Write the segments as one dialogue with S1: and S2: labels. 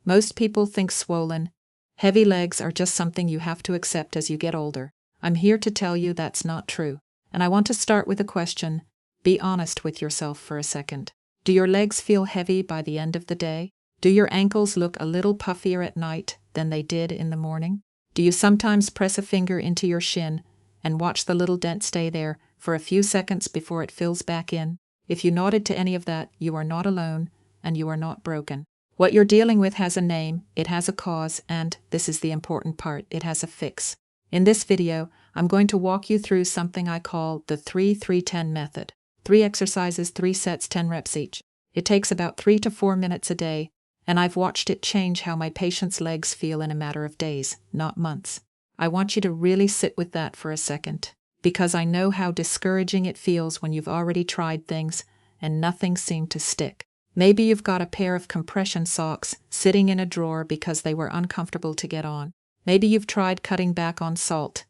S1: Most people think swollen, heavy legs are just something you have to accept as you get older. I'm here to tell you that's not true. And I want to start with a question. Be honest with yourself for a second. Do your legs feel heavy by the end of the day? Do your ankles look a little puffier at night than they did in the morning? Do you sometimes press a finger into your shin and watch the little dent stay there for a few seconds before it fills back in? If you nodded to any of that, you are not alone and you are not broken. What you're dealing with has a name, it has a cause, and, this is the important part, it has a fix. In this video, I'm going to walk you through something I call the 3-3-10 method. 3 exercises, 3 sets, 10 reps each. It takes about 3 to 4 minutes a day, and I've watched it change how my patients' legs feel in a matter of days, not months. I want you to really sit with that for a second, because I know how discouraging it feels when you've already tried things and nothing seemed to stick. Maybe you've got a pair of compression socks sitting in a drawer because they were uncomfortable to get on. Maybe you've tried cutting back on salt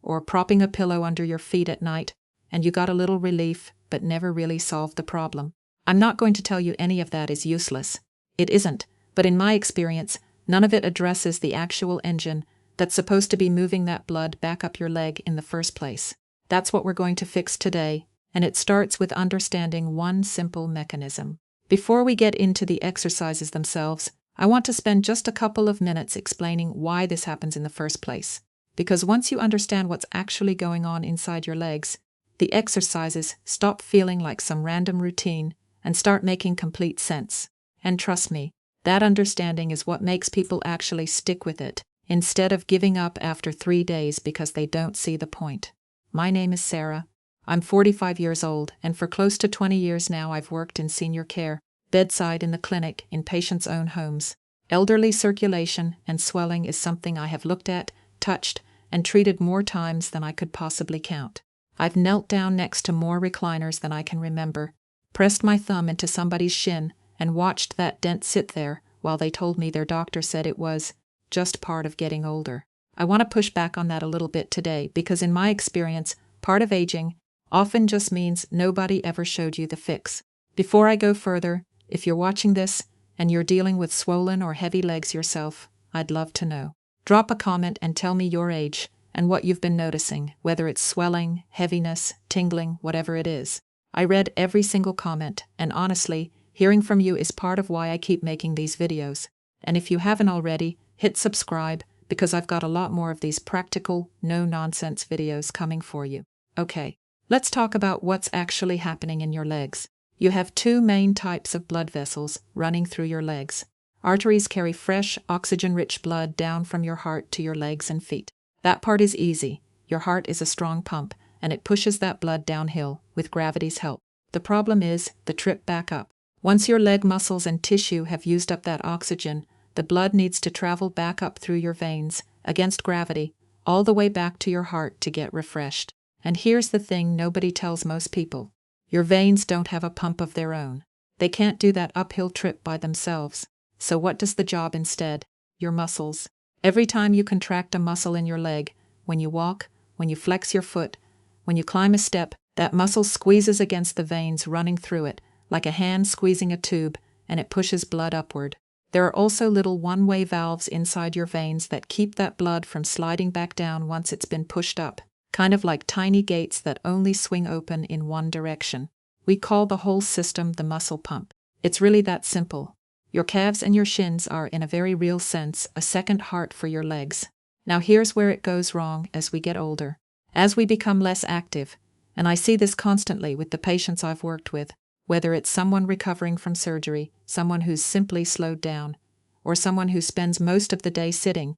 S1: or propping a pillow under your feet at night and you got a little relief but never really solved the problem. I'm not going to tell you any of that is useless. It isn't, but in my experience, none of it addresses the actual engine that's supposed to be moving that blood back up your leg in the first place. That's what we're going to fix today, and it starts with understanding one simple mechanism. Before we get into the exercises themselves, I want to spend just a couple of minutes explaining why this happens in the first place. Because once you understand what's actually going on inside your legs, the exercises stop feeling like some random routine and start making complete sense. And trust me, that understanding is what makes people actually stick with it, instead of giving up after 3 days because they don't see the point. My name is Sarah. I'm 45 years old, and for close to 20 years now I've worked in senior care, bedside in the clinic, in patients' own homes. Elderly circulation and swelling is something I have looked at, touched, and treated more times than I could possibly count. I've knelt down next to more recliners than I can remember, pressed my thumb into somebody's shin, and watched that dent sit there while they told me their doctor said it was just part of getting older. I want to push back on that a little bit today because in my experience, part of aging often just means nobody ever showed you the fix. Before I go further, if you're watching this and you're dealing with swollen or heavy legs yourself, I'd love to know. Drop a comment and tell me your age and what you've been noticing, whether it's swelling, heaviness, tingling, whatever it is. I read every single comment, and honestly, hearing from you is part of why I keep making these videos. And if you haven't already, hit subscribe because I've got a lot more of these practical, no-nonsense videos coming for you. Okay. Let's talk about what's actually happening in your legs. You have 2 main types of blood vessels running through your legs. Arteries carry fresh, oxygen-rich blood down from your heart to your legs and feet. That part is easy. Your heart is a strong pump, and it pushes that blood downhill with gravity's help. The problem is the trip back up. Once your leg muscles and tissue have used up that oxygen, the blood needs to travel back up through your veins, against gravity, all the way back to your heart to get refreshed. And here's the thing nobody tells most people. Your veins don't have a pump of their own. They can't do that uphill trip by themselves. So what does the job instead? Your muscles. Every time you contract a muscle in your leg, when you walk, when you flex your foot, when you climb a step, that muscle squeezes against the veins running through it, like a hand squeezing a tube, and it pushes blood upward. There are also little one-way valves inside your veins that keep that blood from sliding back down once it's been pushed up. Kind of like tiny gates that only swing open in one direction. We call the whole system the muscle pump. It's really that simple. Your calves and your shins are, in a very real sense, a second heart for your legs. Now here's where it goes wrong as we get older. As we become less active, and I see this constantly with the patients I've worked with, whether it's someone recovering from surgery, someone who's simply slowed down, or someone who spends most of the day sitting,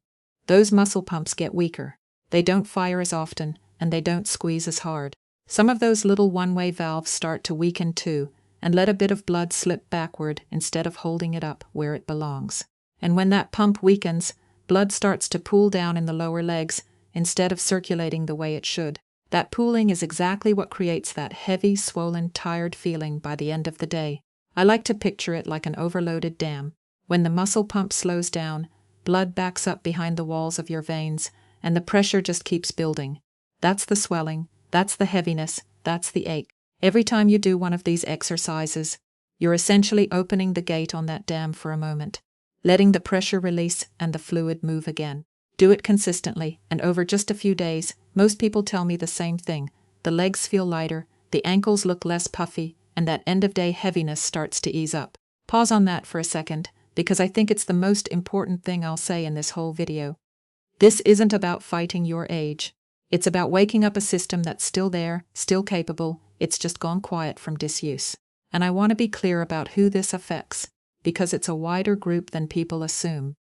S1: those muscle pumps get weaker. They don't fire as often, and they don't squeeze as hard. Some of those little one-way valves start to weaken too, and let a bit of blood slip backward instead of holding it up where it belongs. And when that pump weakens, blood starts to pool down in the lower legs instead of circulating the way it should. That pooling is exactly what creates that heavy, swollen, tired feeling by the end of the day. I like to picture it like an overloaded dam. When the muscle pump slows down, blood backs up behind the walls of your veins, and the pressure just keeps building. That's the swelling, that's the heaviness, that's the ache. Every time you do one of these exercises, you're essentially opening the gate on that dam for a moment. letting the pressure release and the fluid move again. Do it consistently, and over just a few days, most people tell me the same thing. The legs feel lighter, the ankles look less puffy, and that end-of-day heaviness starts to ease up. Pause on that for a second, because I think it's the most important thing I'll say in this whole video. This isn't about fighting your age. It's about waking up a system that's still there, still capable, it's just gone quiet from disuse. And I want to be clear about who this affects, because it's a wider group than people assume.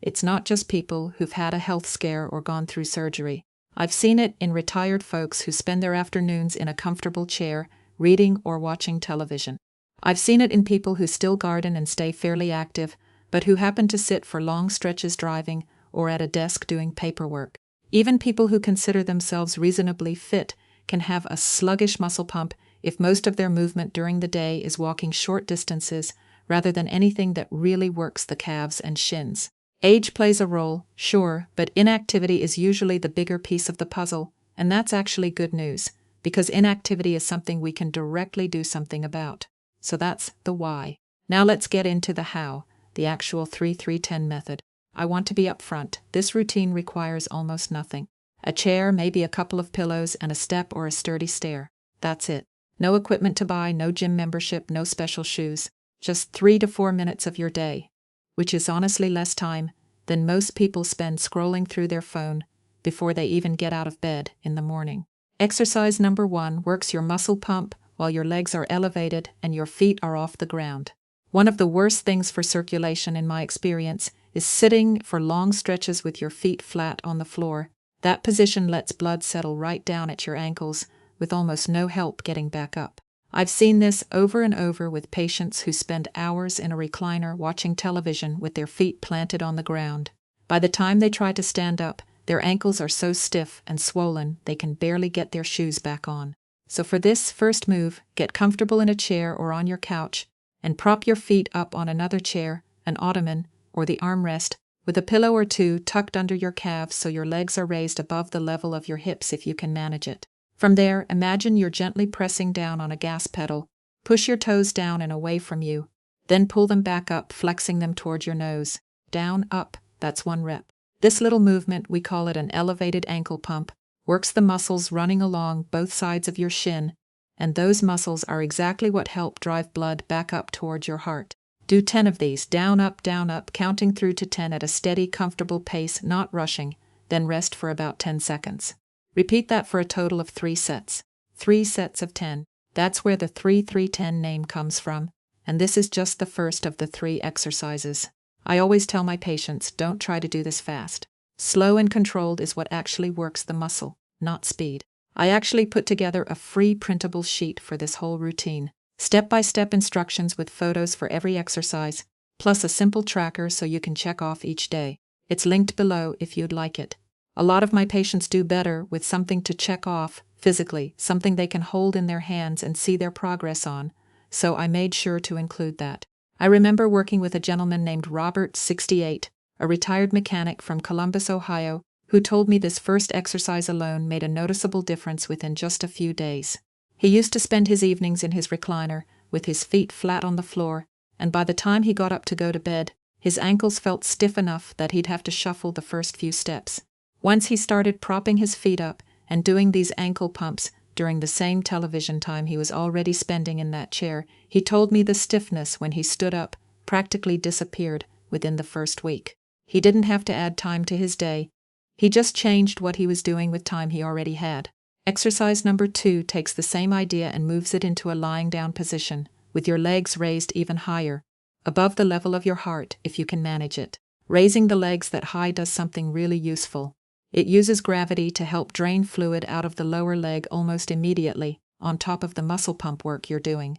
S1: It's not just people who've had a health scare or gone through surgery. I've seen it in retired folks who spend their afternoons in a comfortable chair, reading or watching television. I've seen it in people who still garden and stay fairly active, but who happen to sit for long stretches driving or at a desk doing paperwork. Even people who consider themselves reasonably fit can have a sluggish muscle pump if most of their movement during the day is walking short distances rather than anything that really works the calves and shins. Age plays a role, sure, but inactivity is usually the bigger piece of the puzzle, and that's actually good news, because inactivity is something we can directly do something about. So that's the why. Now let's get into the how, the actual 3-3-10 method. I want to be upfront. This routine requires almost nothing. A chair, maybe a couple of pillows, and a step or a sturdy stair. That's it. No equipment to buy, no gym membership, no special shoes. Just 3 to 4 minutes of your day, which is honestly less time than most people spend scrolling through their phone before they even get out of bed in the morning. Exercise number 1 works your muscle pump while your legs are elevated and your feet are off the ground. One of the worst things for circulation, in my experience, is sitting for long stretches with your feet flat on the floor. That position lets blood settle right down at your ankles, with almost no help getting back up. I've seen this over and over with patients who spend hours in a recliner watching television with their feet planted on the ground. By the time they try to stand up, their ankles are so stiff and swollen they can barely get their shoes back on. So for this first move, get comfortable in a chair or on your couch, and prop your feet up on another chair, an ottoman, or the armrest, with a pillow or two tucked under your calves so your legs are raised above the level of your hips if you can manage it. From there, imagine you're gently pressing down on a gas pedal. Push your toes down and away from you. Then pull them back up, flexing them toward your nose. Down, up, that's 1 rep. This little movement, we call it an elevated ankle pump, works the muscles running along both sides of your shin, and those muscles are exactly what help drive blood back up toward your heart. Do 10 of these, down, up, counting through to 10 at a steady, comfortable pace, not rushing, then rest for about 10 seconds. Repeat that for a total of 3 sets. 3 sets of 10. That's where the 3-3-10 name comes from, and this is just the first of the 3 exercises. I always tell my patients, don't try to do this fast. Slow and controlled is what actually works the muscle, not speed. I actually put together a free printable sheet for this whole routine. Step-by-step instructions with photos for every exercise, plus a simple tracker so you can check off each day. It's linked below if you'd like it. A lot of my patients do better with something to check off physically, something they can hold in their hands and see their progress on, so I made sure to include that. I remember working with a gentleman named Robert, 68, a retired mechanic from Columbus, Ohio, who told me this first exercise alone made a noticeable difference within just a few days. He used to spend his evenings in his recliner, with his feet flat on the floor, and by the time he got up to go to bed, his ankles felt stiff enough that he'd have to shuffle the first few steps. Once he started propping his feet up and doing these ankle pumps during the same television time he was already spending in that chair, he told me the stiffness when he stood up practically disappeared within the first week. He didn't have to add time to his day. He just changed what he was doing with time he already had. Exercise number 2 takes the same idea and moves it into a lying down position, with your legs raised even higher, above the level of your heart if you can manage it. Raising the legs that high does something really useful. It uses gravity to help drain fluid out of the lower leg almost immediately, on top of the muscle pump work you're doing.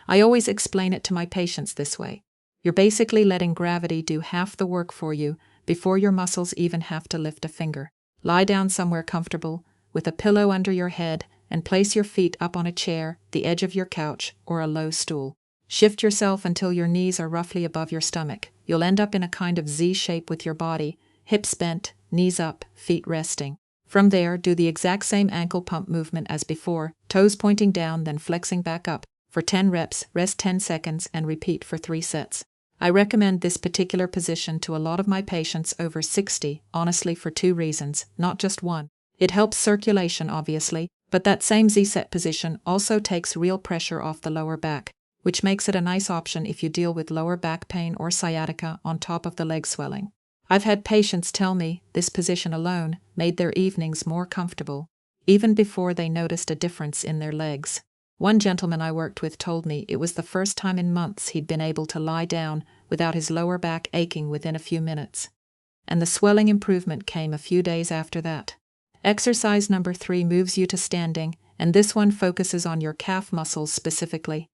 S1: I always explain it to my patients this way. You're basically letting gravity do half the work for you before your muscles even have to lift a finger. Lie down somewhere comfortable, with a pillow under your head, and place your feet up on a chair, the edge of your couch, or a low stool. Shift yourself until your knees are roughly above your stomach. You'll end up in a kind of Z shape with your body, hips bent, knees up, feet resting. From there, do the exact same ankle pump movement as before, toes pointing down, then flexing back up. For 10 reps, rest 10 seconds, and repeat for 3 sets. I recommend this particular position to a lot of my patients over 60, honestly, for 2 reasons, not just one. It helps circulation, obviously, but that same Z-set position also takes real pressure off the lower back, which makes it a nice option if you deal with lower back pain or sciatica on top of the leg swelling. I've had patients tell me this position alone made their evenings more comfortable, even before they noticed a difference in their legs. One gentleman I worked with told me it was the first time in months he'd been able to lie down without his lower back aching within a few minutes. And the swelling improvement came a few days after that. Exercise number 3 moves you to standing, and this one focuses on your calf muscles specifically.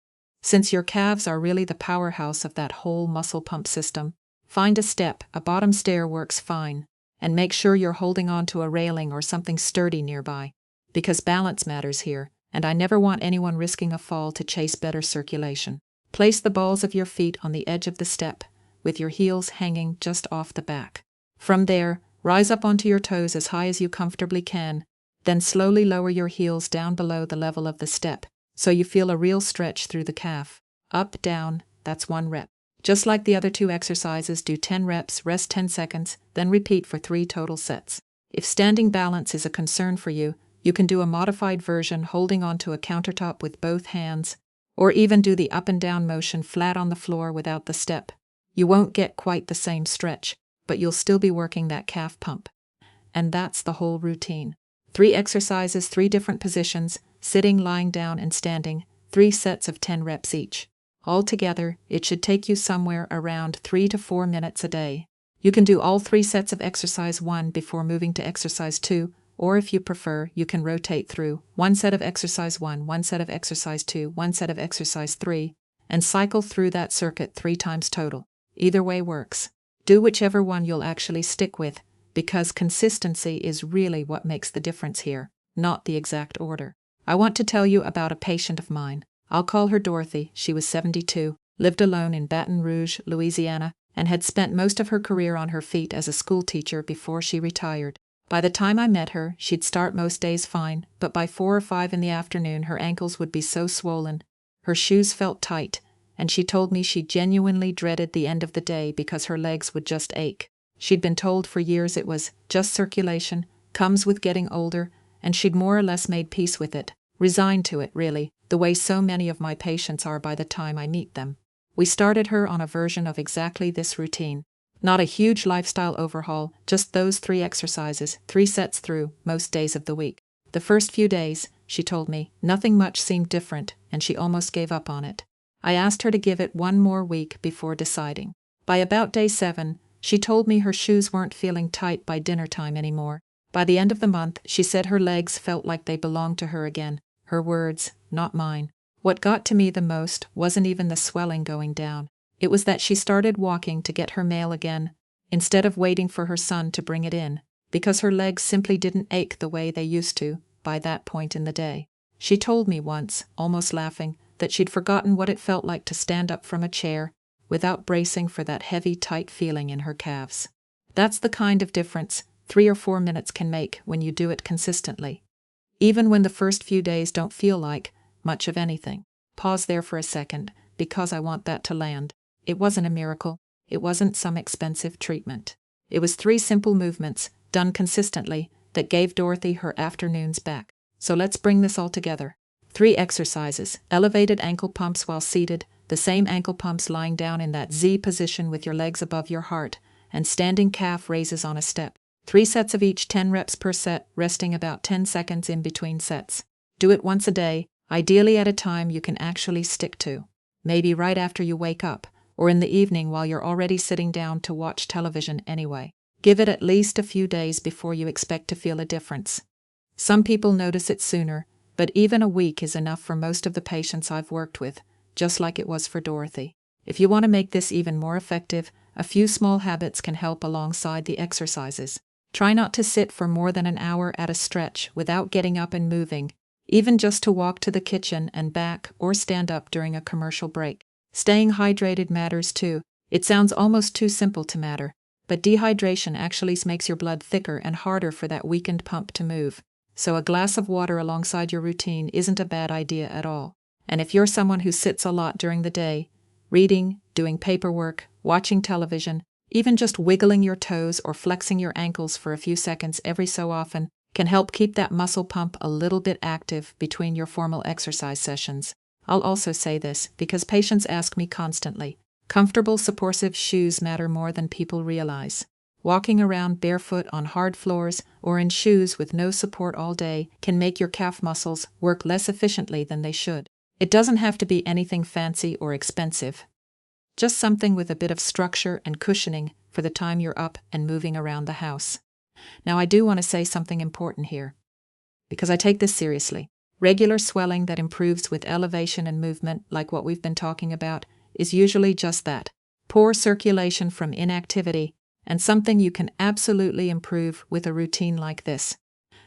S1: Since your calves are really the powerhouse of that whole muscle pump system, find a step, a bottom stair works fine, and make sure you're holding on to a railing or something sturdy nearby, because balance matters here, and I never want anyone risking a fall to chase better circulation. Place the balls of your feet on the edge of the step, with your heels hanging just off the back. From there, rise up onto your toes as high as you comfortably can, then slowly lower your heels down below the level of the step, so you feel a real stretch through the calf. Up, down, that's 1 rep. Just like the other 2 exercises, do 10 reps, rest 10 seconds, then repeat for 3 total sets. If standing balance is a concern for you, you can do a modified version holding onto a countertop with both hands, or even do the up and down motion flat on the floor without the step. You won't get quite the same stretch, but you'll still be working that calf pump. And that's the whole routine. 3 exercises, 3 different positions, sitting, lying down, and standing, 3 sets of 10 reps each. Altogether, it should take you somewhere around 3 to 4 minutes a day. You can do all 3 sets of exercise 1 before moving to exercise 2, or if you prefer, you can rotate through 1 set of exercise 1, 1 set of exercise 2, 1 set of exercise 3, and cycle through that circuit 3 times total. Either way works. Do whichever one you'll actually stick with, because consistency is really what makes the difference here, not the exact order. I want to tell you about a patient of mine. I'll call her Dorothy. She was 72, lived alone in Baton Rouge, Louisiana, and had spent most of her career on her feet as a school teacher before she retired. By the time I met her, she'd start most days fine, but by 4 or 5 in the afternoon her ankles would be so swollen, her shoes felt tight, and she told me she genuinely dreaded the end of the day because her legs would just ache. She'd been told for years it was just circulation, comes with getting older, and she'd more or less made peace with it, resigned to it really, the way so many of my patients are by the time I meet them. We started her on a version of exactly this routine. Not a huge lifestyle overhaul, just those 3 exercises, 3 sets through, most days of the week. The first few days, she told me, nothing much seemed different, and she almost gave up on it. I asked her to give it 1 more week before deciding. By about day 7, she told me her shoes weren't feeling tight by dinner time anymore. By the end of the month, she said her legs felt like they belonged to her again. Her words, not mine. What got to me the most wasn't even the swelling going down. It was that she started walking to get her mail again, instead of waiting for her son to bring it in, because her legs simply didn't ache the way they used to by that point in the day. She told me once, almost laughing, that she'd forgotten what it felt like to stand up from a chair without bracing for that heavy, tight feeling in her calves. That's the kind of difference 3 or 4 minutes can make when you do it consistently. Even when the first few days don't feel like much of anything. Pause there for a second, because I want that to land. It wasn't a miracle. It wasn't some expensive treatment. It was 3 simple movements, done consistently, that gave Dorothy her afternoons back. So let's bring this all together. 3 exercises: elevated ankle pumps while seated, the same ankle pumps lying down in that Z position with your legs above your heart, and standing calf raises on a step. 3 sets of each, 10 reps per set, resting about 10 seconds in between sets. Do it once a day, ideally at a time you can actually stick to. Maybe right after you wake up, or in the evening while you're already sitting down to watch television anyway. Give it at least a few days before you expect to feel a difference. Some people notice it sooner, but even a week is enough for most of the patients I've worked with, just like it was for Dorothy. If you want to make this even more effective, a few small habits can help alongside the exercises. Try not to sit for more than an hour at a stretch without getting up and moving, even just to walk to the kitchen and back or stand up during a commercial break. Staying hydrated matters too. It sounds almost too simple to matter, but dehydration actually makes your blood thicker and harder for that weakened pump to move. So a glass of water alongside your routine isn't a bad idea at all. And if you're someone who sits a lot during the day, Reading, doing paperwork, watching television, even just wiggling your toes or flexing your ankles for a few seconds every so often can help keep that muscle pump a little bit active between your formal exercise sessions. I'll also say this because patients ask me constantly. Comfortable, supportive shoes matter more than people realize. Walking around barefoot on hard floors or in shoes with no support all day can make your calf muscles work less efficiently than they should. It doesn't have to be anything fancy or expensive. Just something with a bit of structure and cushioning for the time you're up and moving around the house. Now, I do want to say something important here, because I take this seriously. Regular swelling that improves with elevation and movement, like what we've been talking about, is usually just that, poor circulation from inactivity, and something you can absolutely improve with a routine like this.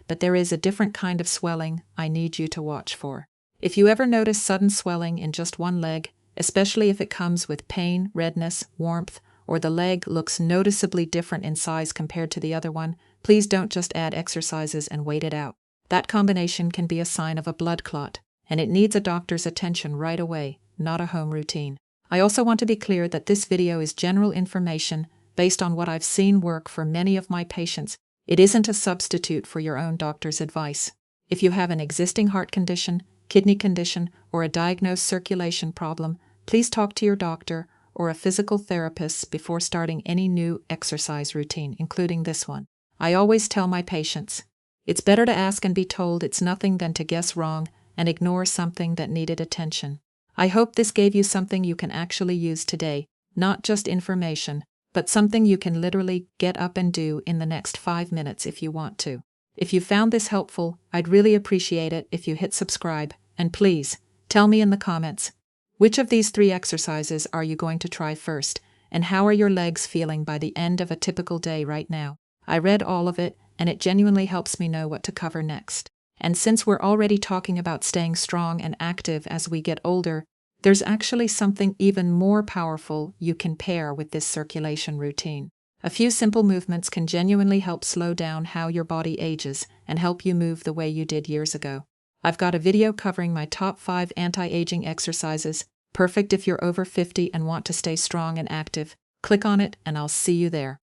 S1: But there is a different kind of swelling I need you to watch for. If you ever notice sudden swelling in just one leg, especially if it comes with pain, redness, warmth, or the leg looks noticeably different in size compared to the other one, please don't just add exercises and wait it out. That combination can be a sign of a blood clot, and it needs a doctor's attention right away, not a home routine. I also want to be clear that this video is general information based on what I've seen work for many of my patients. It isn't a substitute for your own doctor's advice. If you have an existing heart condition, kidney condition, or a diagnosed circulation problem, please talk to your doctor or a physical therapist before starting any new exercise routine, including this one. I always tell my patients, it's better to ask and be told it's nothing than to guess wrong and ignore something that needed attention. I hope this gave you something you can actually use today, not just information, but something you can literally get up and do in the next 5 minutes if you want to. If you found this helpful, I'd really appreciate it if you hit subscribe, and please, tell me in the comments, which of these 3 exercises are you going to try first, and how are your legs feeling by the end of a typical day right now? I read all of it, and it genuinely helps me know what to cover next. And since we're already talking about staying strong and active as we get older, there's actually something even more powerful you can pair with this circulation routine. A few simple movements can genuinely help slow down how your body ages and help you move the way you did years ago. I've got a video covering my top 5 anti-aging exercises, perfect if you're over 50 and want to stay strong and active. Click on it and I'll see you there.